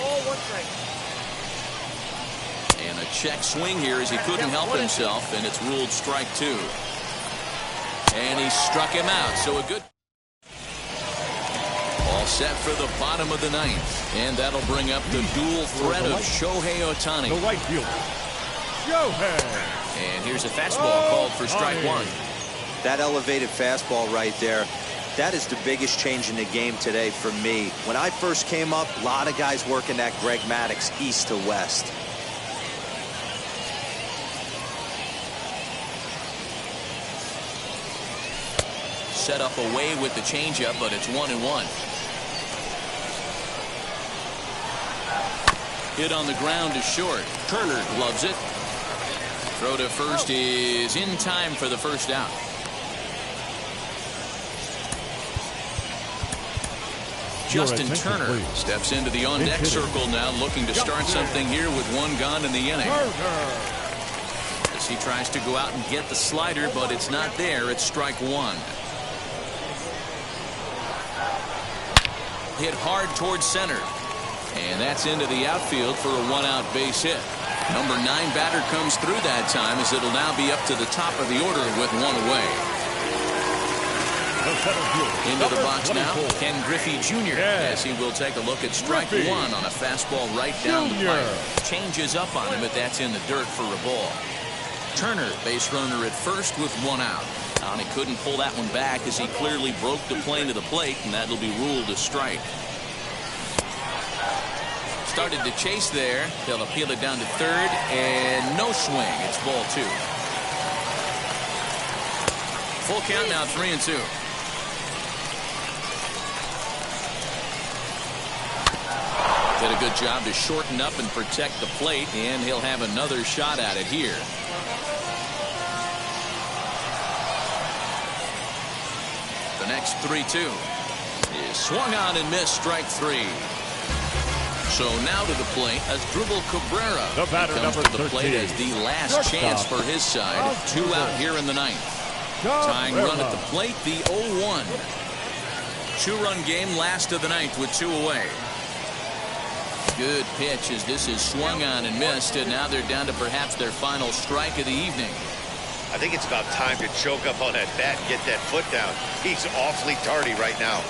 Speaker 1: And a check swing here as he couldn't help himself, and it's ruled strike 2. And he struck him out, so a good... All set for the bottom of the 9th. And that'll bring up the dual threat of Shohei Ohtani.
Speaker 3: The right fielder,
Speaker 1: And here's a fastball called for strike one.
Speaker 2: That elevated fastball right there, that is the biggest change in the game today for me. When I first came up, a lot of guys working that Greg Maddux east to west.
Speaker 1: Set up away with the changeup, but it's 1-1. Hit on the ground to short. Turner gloves it. Throw to first is in time for the first out. Justin Turner steps into the on-deck circle now, looking to start something here with one gone in the inning. As he tries to go out and get the slider, but it's not there. It's strike one. Hit hard towards center. And that's into the outfield for a one-out base hit. Number 9 batter comes through that time, as it'll now be up to the top of the order with one away. Into the box now, Ken Griffey Jr. as he will take a look at strike one on a fastball right down the pipe. Changes up on him, but that's in the dirt for a ball. Turner, base runner at first with one out. And he couldn't pull that one back as he clearly broke the plane to the plate, and that'll be ruled a strike. Started to chase there. They'll appeal it down to third, and no swing. It's ball 2. Full count now, 3-2. Did a good job to shorten up and protect the plate, and he'll have another shot at it here. The next 3-2 is swung on and missed, strike 3. So now to the plate as Drupal Cabrera comes to the plate as the last chance for his side. 2 out here in the 9th. Tying run at the plate, the 0-1. 2-run game, last of the 9th with 2 away. Good pitch as this is swung on and missed, and now they're down to perhaps their final strike of the evening.
Speaker 4: I think it's about time to choke up on that bat and get that foot down. He's awfully tardy right now.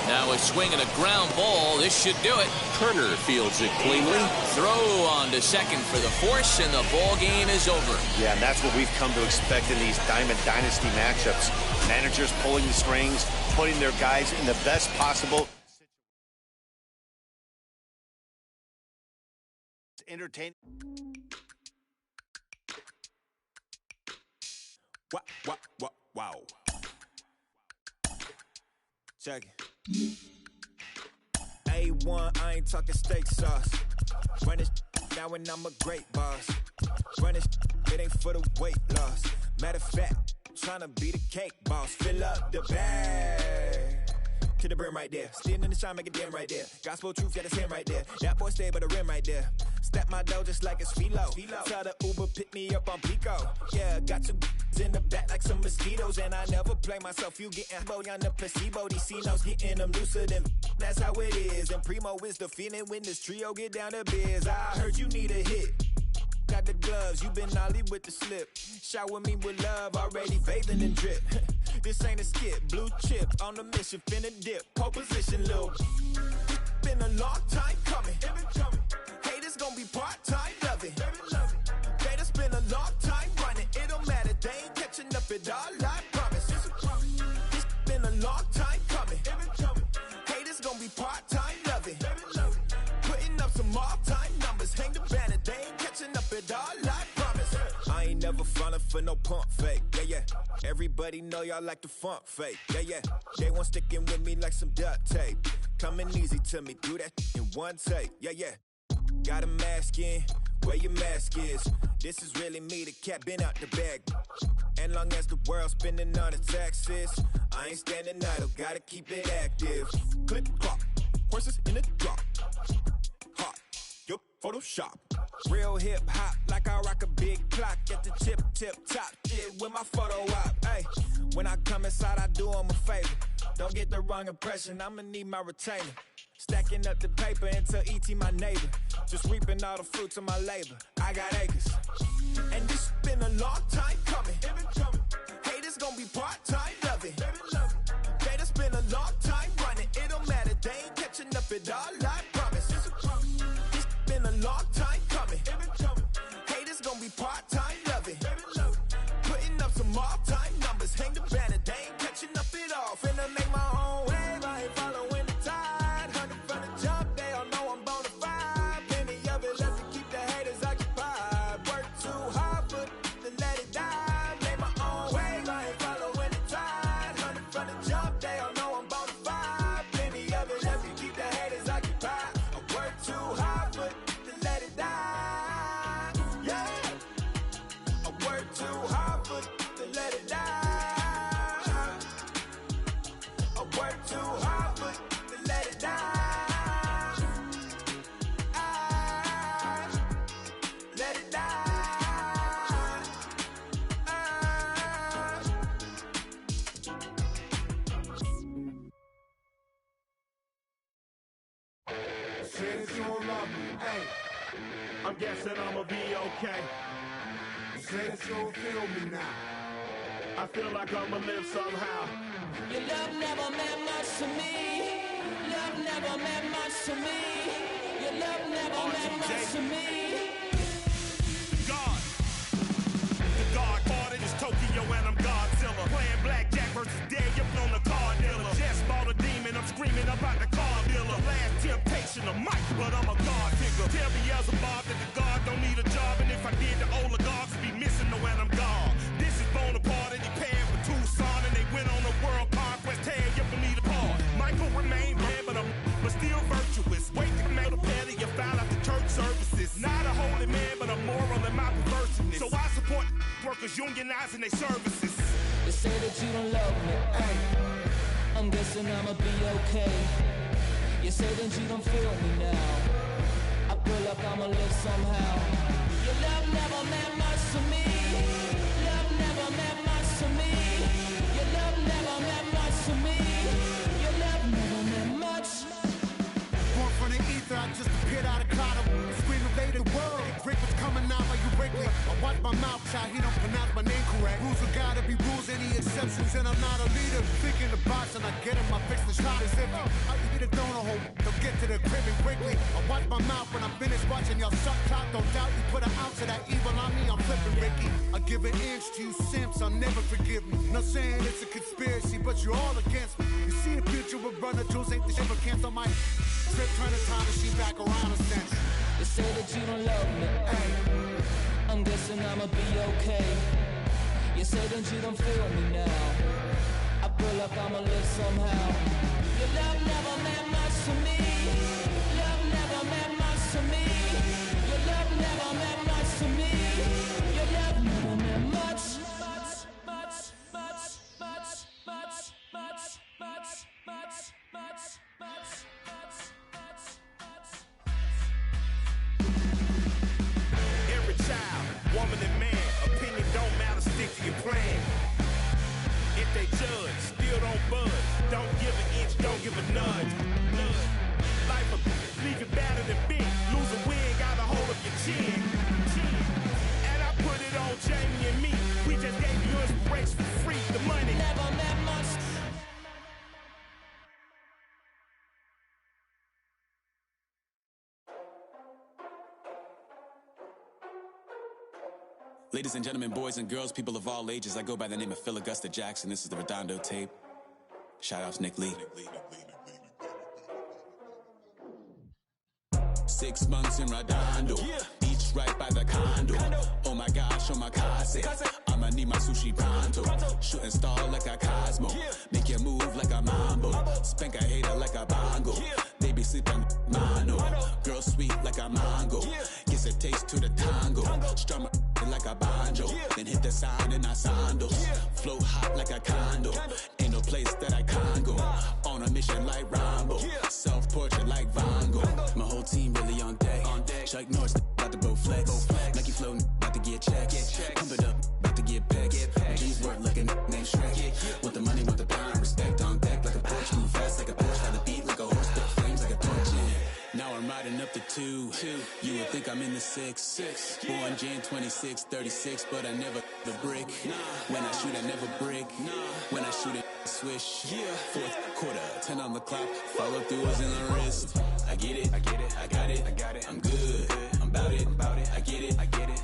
Speaker 1: Now a swing and a ground ball. This should do it. Turner fields it cleanly. Throw on to second for the force, and the ball game is over.
Speaker 4: Yeah, and that's what we've come to expect in these Diamond Dynasty matchups. Managers pulling the strings, putting their guys in the best possible entertain.
Speaker 6: Wow. Check it. A1, I ain't talking steak sauce. Run it now and I'm a great boss. Run it ain't for the weight loss. Matter of fact, trying to be the cake boss. Fill up the bag to the brim right there. Standing in the shine, make it dim right there. Gospel truth, yeah, that's him right there. That boy stay by the rim right there. Step my dough just like it's philo. Tell the Uber pick me up on Pico. Yeah, got 2 in the back like some mosquitoes, and I never play myself. You getting bold on the placebo. These C-notes getting them looser than. That's how it is. And Primo is the feeling when this trio get down to biz. I heard you need a hit. Got the gloves, you been ollie with the slip. Shower me with love, already bathing in drip. This ain't a skip, blue chip on the mission, finna dip. Pole position, little. Been a long time coming. Haters gonna be part-time, love it. They just been a long time running. It don't matter, they ain't catching up at all, I promise. It's been a long time coming. Haters gonna be part-time, love it. Putting up some all-time numbers, hang the banner, they ain't catching up at all, I promise. I ain't never falling for no pump fake, yeah. Everybody know y'all like the funk fake, yeah. They want sticking with me like some duct tape. Coming easy to me, do that in one take, yeah. Got a mask in, where your mask is. This is really me, the cat been out the bag. And long as the world's spending on the taxes, I ain't standing idle, gotta keep it active. Clip clock, horses in the drop. Hot, yup, Photoshop. Real hip hop, like I rock a big clock at the tip top. Shit with my photo op. Hey, when I come inside, I do 'em a favor. Don't get the wrong impression, I'ma need my retainer. Stacking up the paper until E.T. my neighbor. Just reaping all the fruits of my labor. I got acres. And this been a long time coming. Haters gonna be part-time, love it. They just been a long time running. It don't matter, they ain't catching up at all. too hard for to let it down. Let it down.
Speaker 3: Say that you don't love me, hey. I'm guessing I'ma be okay. Say that you don't feel me now. I feel like I'ma live somehow.
Speaker 7: Your love never meant much to me. Love never meant much to me. Your love never meant much to me.
Speaker 8: The God parted is Tokyo and I'm Godzilla. Playing blackjack versus Daniel on the car dealer. Just bought a demon, I'm screaming about the car dealer. Last temptation of Mike, but I'm a God figure. Tell me as a Bob that the God don't need a job. And if I did, the oligarchs would be missing the when I'm gone. This is Bonaparte and he paired with Tucson. And they went on a world conquest. Tell you for me to part. Michael remained bad, but still virtuous. Wake the man to pay you found out the church services. Not a holy man, but a moral in my perverseness. So I support workers unionizing their services.
Speaker 7: They say that you don't love me. Ay. I'm guessing I'ma be okay. You say that you don't feel me now. I feel like I'ma live somehow. Your love never meant much to me. Love never meant much to me. Your love never meant much to me. Your love never meant much.
Speaker 9: Born from the ether, I just appeared out of cloud. Scream invaded the world. Rick was coming out like you Wrigley. I watch my mouth shot, he don't pronounce my name correct. Rules are gotta be rules, any exceptions, and I'm not a leader. Think in the box and I get him, I fix the shot as if I eat a donut hole. Don't get to the crib and quickly. I watch my mouth when I'm finished watching y'all suck cock. Don't doubt you put an ounce of that evil on me, I'm flipping Ricky. I give an inch to you simps, I'll never forgive me. Not saying it's a conspiracy, but you're all against me. You see the future with Brother Jules, ain't the shit, but cancel my trip, turn the time machine back around a sense.
Speaker 7: They say that you don't love me. Ay. I'm guessing I'ma be okay. You say that you don't feel me now. I feel like I'ma live somehow. Your love never meant much to me. Love never meant much to me. Your love never meant much to me. Your love never meant much.
Speaker 8: Every child, woman and man, opinion don't matter, stick to your plan. If they judge, still don't budge. Don't give an inch, don't give a nudge. Life will leave you battered and bent. Lose a win, got a hold of your chin. And I put it on Jamie and me. We just gave you inspiration for free. The money
Speaker 7: Never meant much.
Speaker 10: Ladies and gentlemen, boys and girls, people of all ages, I go by the name of Phil Augusta Jackson. This is the Redondo tape. Shout out to Nick Lee. 6 months in Redondo, beach right by the condo. Oh my gosh, omakase, I'ma need my sushi pronto. Shooting star like a Cosmo, make you move like a mambo. Spank a hater like a bongo. They be sleeping mano. Girl sweet like a mango, gets a taste to the tango. Strum like a banjo, then hit the sound in our sandals. Float hot like a condo, ain't no place that I can't go. On a mission like Rambo, self-portrait like Van Gogh. My whole team really on deck. Chuck Norris about to go flex. Nike flow about to get checks. Pump it up, about to get pecks. G's work like a named Shrek. Want the money, want the pound, respect on deck like a Porsche. Move fast like a Porsche, got the beat like a horse, the flames like a torch. Now I'm riding up the 2. You would think I'm in the 6. Born Jan 26, 36, but I never the brick. When I shoot, I never break. When I shoot it, swish. Fourth quarter, 10 on the clock. Follow through is in the wrist. I get it, I got it. I'm good, I'm about it. I get it, I got it.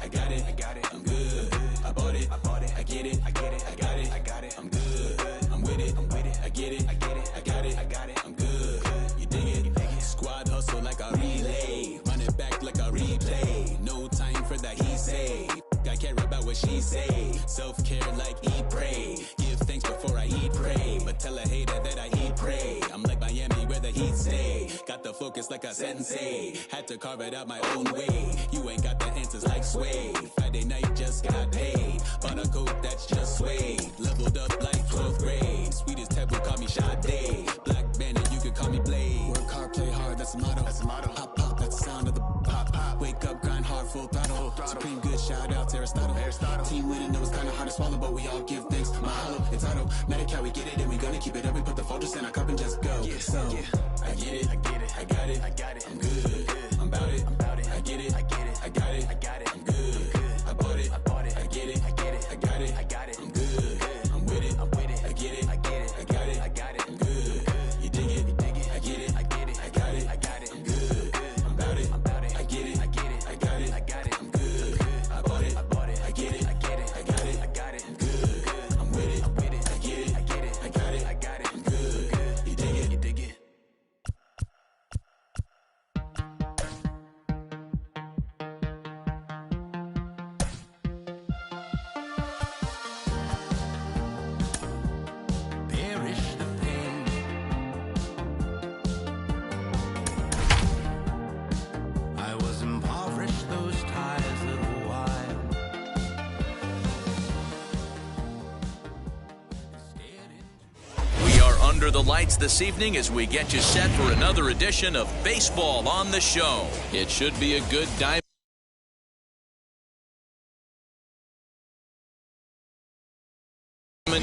Speaker 10: I'm good, I bought it. I get it, I got it. I'm good, I'm with it. I get it, I got it. I'm good, you dig it. Squad hustle like a relay, run it back like a replay. No time for that he say. I care about what she say. Self-care like eat, pray. Give thanks before I eat, pray. But tell a hater that I eat, pray. I'm like Miami where the heat stay. Got the focus like a sensei. Had to carve it out my own way. You ain't got the answers like Sway. Friday night just got paid. Bought a coat that's just suede. Leveled up like 12th grade. Sweetest taboo call me Sade. Black just in a cup and just go. So, I get it, I get it, I got it, I got it, I'm good. I'm about it, I get it, I get it, I got it, I got it, I'm good. I bought it, I get it, I get it, I got it, I got it, I'm good. I'm with it, I get it, I get it, I got it, I got it, I'm good. You dig it, I get it, I get it, I got it, I got it, I'm good. I'm about it, I get it, I get it, I got it, I got it, I'm good. I bought it, I get it, I get it, I got it, I got it, I'm good. I'm with it, I get it, I get it, I got it, I got it, I'm good. You dig it.
Speaker 7: Perish the pain. I was impoverished those ties little while.
Speaker 1: We are under the lights this evening as we get you set for another edition of Baseball on the Show. It should be a good Diamond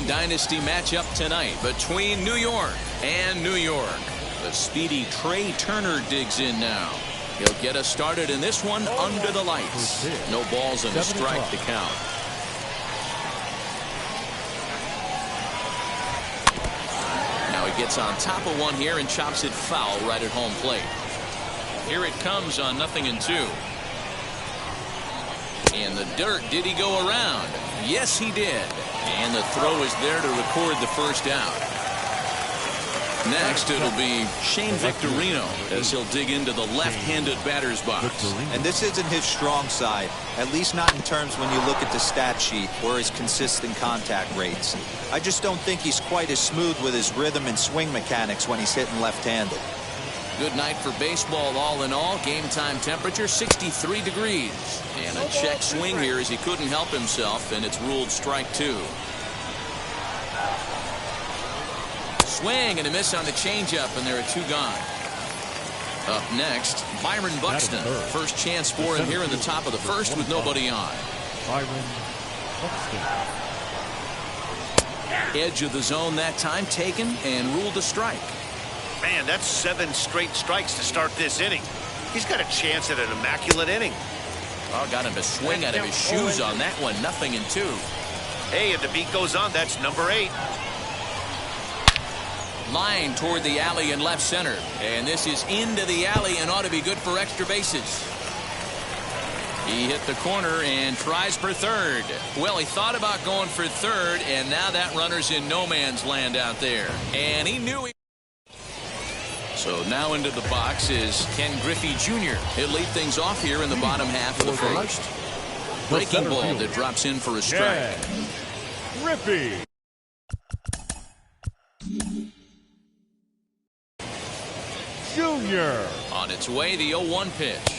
Speaker 1: Dynasty matchup tonight between New York and New York. The speedy Trey Turner digs in now. He'll get us started in this one under the lights. No balls and a strike to count. Now he gets on top of one here and chops it foul right at home plate. Here it comes on 0-2. In the dirt, did he go around? Yes, he did. And the throw is there to record the first out. Next, it'll be Shane Victorino as he'll dig into the left-handed batter's box.
Speaker 2: And this isn't his strong side, at least not in terms when you look at the stat sheet or his consistent contact rates. I just don't think he's quite as smooth with his rhythm and swing mechanics when he's hitting left-handed.
Speaker 1: Good night for baseball all in all. Game time temperature 63 degrees. And a check swing here as he couldn't help himself, and it's ruled strike two. Swing and a miss on the changeup, and there are two gone. Up next, Byron Buxton. First chance for him here in the top of the first with nobody on.
Speaker 11: Byron Buxton.
Speaker 1: Edge of the zone that time taken and ruled a strike.
Speaker 4: Man, that's 7 straight strikes to start this inning. He's got a chance at an immaculate inning.
Speaker 1: Well, got him to swing out of his shoes on that one. 0-2.
Speaker 4: Hey, if the beat goes on, that's number 8.
Speaker 1: Line toward the alley in left center. And this is into the alley and ought to be good for extra bases. He hit the corner and tries for third. Well, he thought about going for third, and now that runner's in no man's land out there. And he knew he... So now into the box is Ken Griffey Jr. He'll lead things off here in the bottom half of the first. Breaking ball that drops in for a strike.
Speaker 11: Griffey. Jr.
Speaker 1: On its way, the 0-1 pitch.